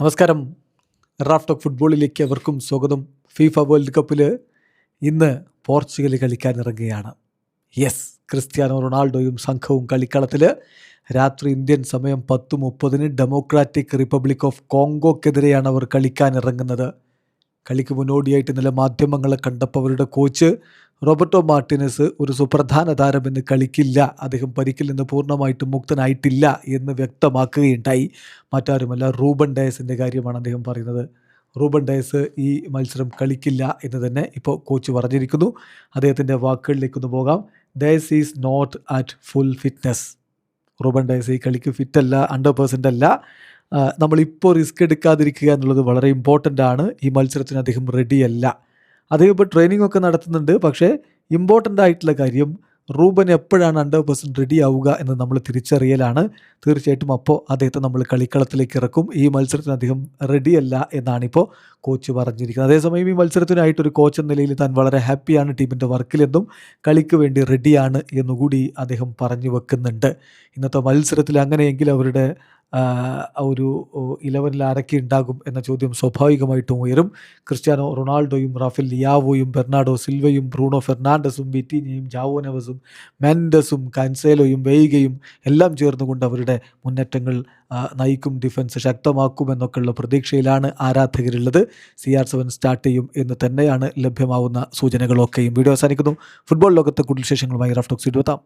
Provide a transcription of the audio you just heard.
നമസ്കാരം. Raf talk ഫുട്ബോളിലേക്ക് അവർക്കും സ്വാഗതം. ഫിഫ വേൾഡ് കപ്പിൽ ഇന്ന് പോർച്ചുഗൽ കളിക്കാനിറങ്ങുകയാണ്. യെസ്, ക്രിസ്ത്യാനോ റൊണാൾഡോയും സംഘവും കളിക്കളത്തിൽ. രാത്രി ഇന്ത്യൻ സമയം 10:30 ഡെമോക്രാറ്റിക് റിപ്പബ്ലിക് ഓഫ് കോങ്കോക്കെതിരെയാണ് അവർ കളിക്കാനിറങ്ങുന്നത്. കളിക്ക് മുന്നോടിയായിട്ട് ഇന്നലെ മാധ്യമങ്ങളെ കണ്ടപ്പോൾ അവരുടെ കോച്ച് റോബർട്ടോ മാർട്ടിനസ് ഒരു സുപ്രധാന താരം ഇന്ന് കളിക്കില്ല, അദ്ദേഹം പരിക്കിൽ നിന്ന് പൂർണ്ണമായിട്ടും മുക്തനായിട്ടില്ല എന്ന് വ്യക്തമാക്കുകയുണ്ടായി. മറ്റാരുമല്ല, റൂബൻ ഡയസിൻ്റെ കാര്യമാണ് അദ്ദേഹം പറയുന്നത്. റൂബൻ ഡയസ് ഈ മത്സരം കളിക്കില്ല എന്ന് തന്നെ ഇപ്പോൾ കോച്ച് പറഞ്ഞിരിക്കുന്നു. അദ്ദേഹത്തിൻ്റെ വാക്കുകളിലേക്കൊന്ന് പോകാം. Dias is not at full fitness. Ruben Dias ഈ കളിക്ക് ഫിറ്റല്ല, 100% അല്ല. നമ്മളിപ്പോൾ റിസ്ക് എടുക്കാതിരിക്കുക എന്നുള്ളത് വളരെ ഇമ്പോർട്ടൻ്റ് ആണ്. ഈ മത്സരത്തിന് അദ്ദേഹം റെഡിയല്ല. അദ്ദേഹം ഇപ്പോൾ ട്രെയിനിങ് ഒക്കെ നടത്തുന്നുണ്ട്. പക്ഷേ ഇമ്പോർട്ടൻ്റ് ആയിട്ടുള്ള കാര്യം റൂബൻ എപ്പോഴാണ് 100% റെഡി ആവുക എന്ന് നമ്മൾ തിരിച്ചറിയലാണ്. തീർച്ചയായിട്ടും അപ്പോൾ അദ്ദേഹത്തെ നമ്മൾ കളിക്കളത്തിലേക്ക് ഇറക്കും. ഈ മത്സരത്തിന് അദ്ദേഹം റെഡിയല്ല എന്നാണിപ്പോൾ കോച്ച് പറഞ്ഞിരിക്കുന്നത്. അതേസമയം ഈ മത്സരത്തിനായിട്ടൊരു കോച്ച് എന്ന നിലയിൽ താൻ വളരെ ഹാപ്പിയാണ് ടീമിൻ്റെ വർക്കിലെന്നും കളിക്ക് വേണ്ടി റെഡിയാണ് എന്നുകൂടി അദ്ദേഹം പറഞ്ഞു വെക്കുന്നുണ്ട്. ഇന്നത്തെ മത്സരത്തിൽ അങ്ങനെയെങ്കിൽ അവരുടെ ഒരു 11 ആരൊക്കെ ഉണ്ടാകും എന്ന ചോദ്യം സ്വാഭാവികമായിട്ടും ഉയരും. ക്രിസ്ത്യാനോ റൊണാൾഡോയും റാഫേൽ ലിയാവോയും ബെർണാഡോ സിൽവയും ബ്രൂണോ ഫെർണാണ്ടസും വിറ്റീനിയയും ജാവോ നെവസും മെൻഡസും കാൻസേലോയും വെയ്ഗയും എല്ലാം ചേർന്നുകൊണ്ട് അവരുടെ മുന്നേറ്റങ്ങൾ നയിക്കും, ഡിഫൻസ് ശക്തമാക്കുമെന്നൊക്കെയുള്ള പ്രതീക്ഷയിലാണ് ആരാധകരുള്ളത്. CR7 സ്റ്റാർട്ട് ചെയ്യും എന്ന് തന്നെയാണ് ലഭ്യമാവുന്ന സൂചനകളൊക്കെയും. വീഡിയോ അവസാനിക്കുന്നു. ഫുട്ബോൾ ലോകത്തെ കൂടുതൽ വിശേഷങ്ങളുമായി റാഫ് ടോക്സ് എത്താം.